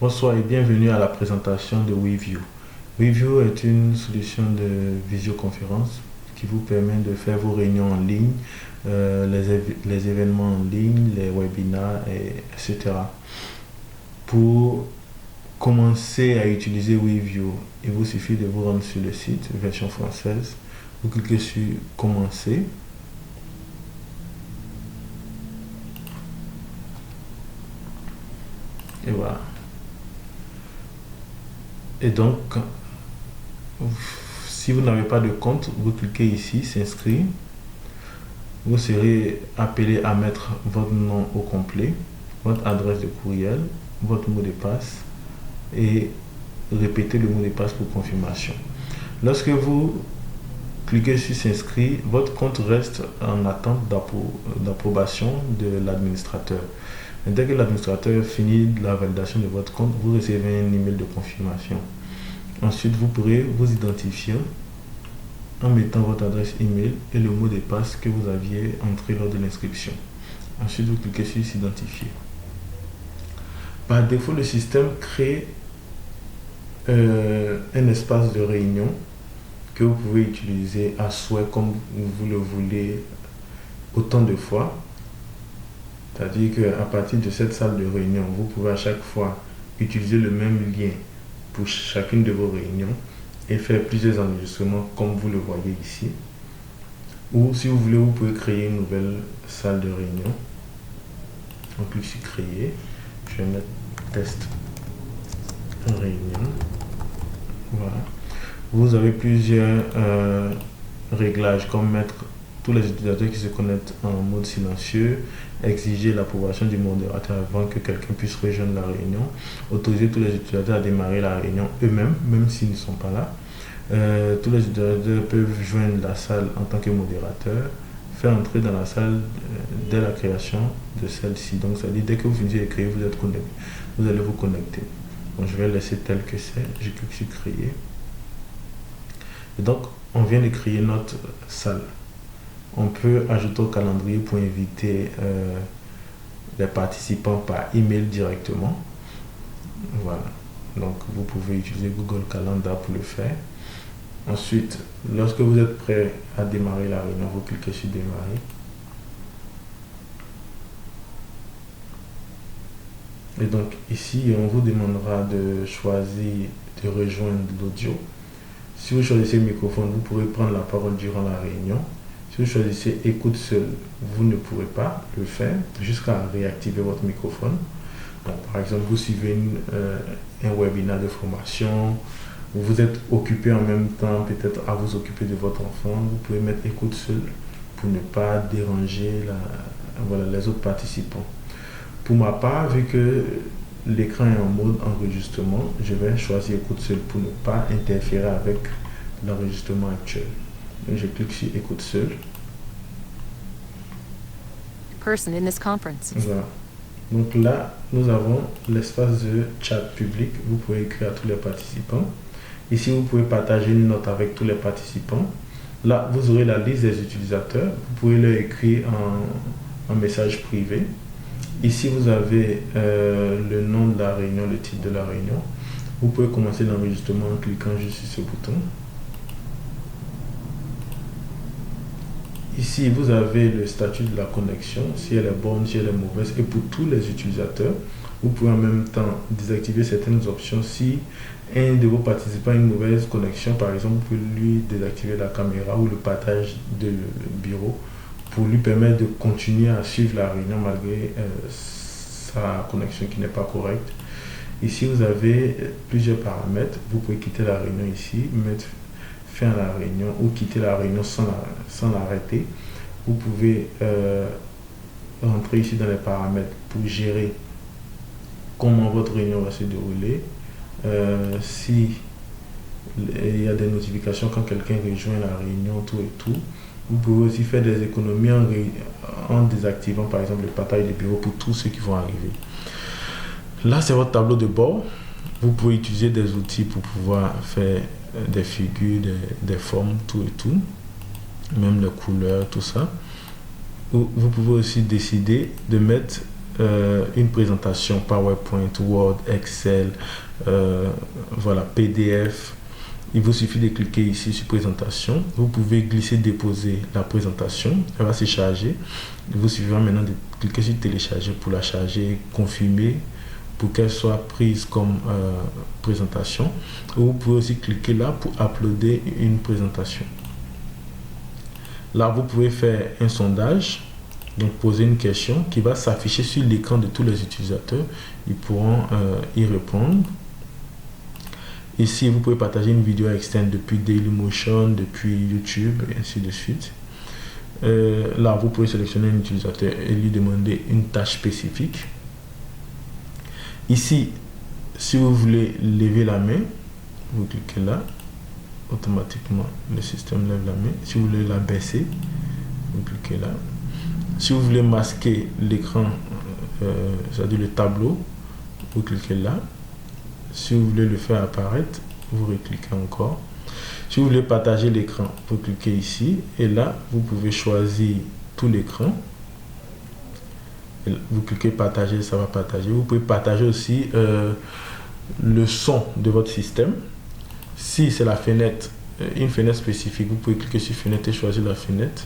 Bonsoir et bienvenue à la présentation de WeView. WeView est une solution de visioconférence qui vous permet de faire vos réunions en ligne, les événements en ligne, les webinars, etc. Pour commencer à utiliser WeView, il vous suffit de vous rendre sur le site, version française. Vous cliquez sur Commencer. Et voilà. Et donc, si vous n'avez pas de compte, vous cliquez ici, s'inscrire. Vous serez appelé à mettre votre nom au complet, votre adresse de courriel, votre mot de passe et répéter le mot de passe pour confirmation. Lorsque vous cliquez sur s'inscrire, votre compte reste en attente d'approbation de l'administrateur. Dès que l'administrateur finit la validation de votre compte, vous recevez un email de confirmation. Ensuite, vous pourrez vous identifier en mettant votre adresse email et le mot de passe que vous aviez entré lors de l'inscription. Ensuite, vous cliquez sur s'identifier. Par défaut, le système crée un espace de réunion que vous pouvez utiliser à souhait comme vous le voulez autant de fois. C'est-à-dire qu'à partir de cette salle de réunion, vous pouvez à chaque fois utiliser le même lien pour chacune de vos réunions et faire plusieurs enregistrements comme vous le voyez ici. Ou si vous voulez, vous pouvez créer une nouvelle salle de réunion. On clique sur créer. Je vais mettre test réunion. Voilà. Vous avez plusieurs réglages comme mettre tous les utilisateurs qui se connectent en mode silencieux, exiger l'approbation du modérateur avant que quelqu'un puisse rejoindre la réunion, autoriser tous les utilisateurs à démarrer la réunion eux-mêmes, même s'ils ne sont pas là. Tous les utilisateurs peuvent joindre la salle en tant que modérateur, faire entrer dans la salle dès la création de celle-ci. Donc ça dit dès que vous finissez de créer, vous êtes connecté. Vous allez vous connecter. Donc je vais laisser tel que c'est. Je clique sur créer. Et donc on vient de créer notre salle. On peut ajouter au calendrier pour inviter les participants par email directement. Voilà. Donc vous pouvez utiliser Google Calendar pour le faire. Ensuite, lorsque vous êtes prêt à démarrer la réunion, vous cliquez sur démarrer. Et donc ici, on vous demandera de choisir de rejoindre l'audio. Si vous choisissez le microphone, vous pourrez prendre la parole durant la réunion. Si vous choisissez écoute seul, vous ne pourrez pas le faire jusqu'à réactiver votre microphone. Donc, par exemple, vous suivez un webinaire de formation, vous êtes occupé en même temps, peut-être à vous occuper de votre enfant, vous pouvez mettre écoute seul pour ne pas déranger les autres participants. Pour ma part, vu que l'écran est en mode enregistrement, je vais choisir écoute seul pour ne pas interférer avec l'enregistrement actuel. Donc, je clique sur écoute seul. Person in this conference. Voilà. Donc là, nous avons l'espace de chat public. Vous pouvez écrire à tous les participants. Ici, vous pouvez partager une note avec tous les participants. Là, vous aurez la liste des utilisateurs. Vous pouvez leur écrire en message privé. Ici, vous avez le nom de la réunion, le titre de la réunion. Vous pouvez commencer l'enregistrement en cliquant juste sur ce bouton. Ici, vous avez le statut de la connexion, si elle est bonne, si elle est mauvaise. Et pour tous les utilisateurs, vous pouvez en même temps désactiver certaines options. Si un de vos participants a une mauvaise connexion, par exemple, vous pouvez lui désactiver la caméra ou le partage de bureau pour lui permettre de continuer à suivre la réunion malgré sa connexion qui n'est pas correcte. Ici, vous avez plusieurs paramètres. Vous pouvez quitter la réunion ici, mettre fin à la réunion ou quitter la réunion sans l'arrêter. Vous pouvez rentrer ici dans les paramètres pour gérer comment votre réunion va se dérouler. Si il y a des notifications quand quelqu'un rejoint la réunion, tout et tout. Vous pouvez aussi faire des économies en désactivant par exemple le partage de bureau pour tous ceux qui vont arriver. Là, c'est votre tableau de bord. Vous pouvez utiliser des outils pour pouvoir faire des figures, des formes, tout et tout. Même les couleurs, tout ça. Vous pouvez aussi décider de mettre une présentation PowerPoint, Word, Excel, voilà, PDF. Il vous suffit de cliquer ici sur présentation. Vous pouvez glisser, déposer la présentation. Elle va se charger. Il vous suffira maintenant de cliquer sur télécharger pour la charger, confirmer pour qu'elle soit prise comme présentation. Vous pouvez aussi cliquer là pour uploader une présentation. Là, vous pouvez faire un sondage, donc poser une question qui va s'afficher sur l'écran de tous les utilisateurs. Ils pourront y répondre. Ici, vous pouvez partager une vidéo externe depuis Dailymotion, depuis YouTube, et ainsi de suite. Là, vous pouvez sélectionner un utilisateur et lui demander une tâche spécifique. Ici, si vous voulez lever la main, vous cliquez là. Automatiquement, le système lève la main. Si vous voulez la baisser, vous cliquez là. Si vous voulez masquer l'écran, c'est-à-dire le tableau, vous cliquez là. Si vous voulez le faire apparaître, vous recliquez encore. Si vous voulez partager l'écran, vous cliquez ici. Et là, vous pouvez choisir tout l'écran. Vous cliquez partager, ça va partager. Vous pouvez partager aussi le son de votre système. Si c'est la fenêtre, une fenêtre spécifique, vous pouvez cliquer sur fenêtre et choisir la fenêtre.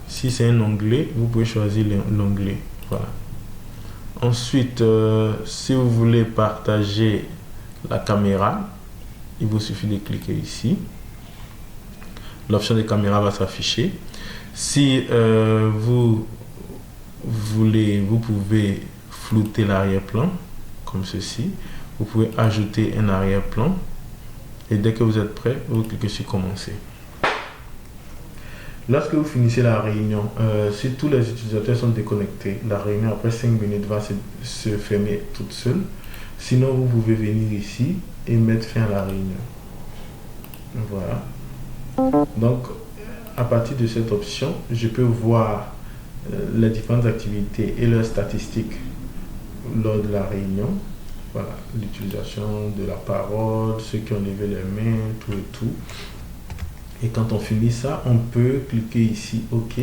Si c'est un onglet, vous pouvez choisir l'onglet. Voilà. Ensuite, si vous voulez partager la caméra, il vous suffit de cliquer ici. L'option de caméra va s'afficher. Si vous voulez, vous pouvez flouter l'arrière-plan comme ceci. Vous pouvez ajouter un arrière-plan. Et dès que vous êtes prêt, vous cliquez sur commencer. Lorsque vous finissez la réunion, si tous les utilisateurs sont déconnectés, la réunion après 5 minutes va se fermer toute seule. Sinon, vous pouvez venir ici et mettre fin à la réunion. Voilà. Donc, à partir de cette option, je peux voir les différentes activités et leurs statistiques lors de la réunion. Voilà, l'utilisation de la parole, ceux qui ont levé les mains, tout et tout. Et quand on finit ça, on peut cliquer ici OK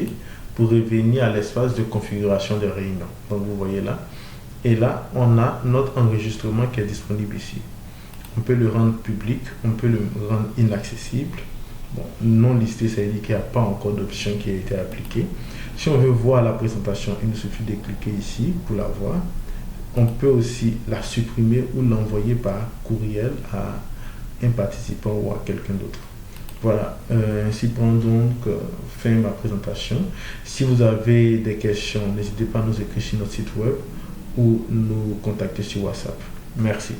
pour revenir à l'espace de configuration de réunion. Donc vous voyez là. Et là, on a notre enregistrement qui est disponible ici. On peut le rendre public, on peut le rendre inaccessible. Bon, non listé, ça veut dire qu'il n'y a pas encore d'option qui a été appliquée. Si on veut voir la présentation, il nous suffit de cliquer ici pour la voir. On peut aussi la supprimer ou l'envoyer par courriel à un participant ou à quelqu'un d'autre. Voilà, ainsi prend donc fin ma présentation. Si vous avez des questions, n'hésitez pas à nous écrire sur notre site web ou nous contacter sur WhatsApp. Merci.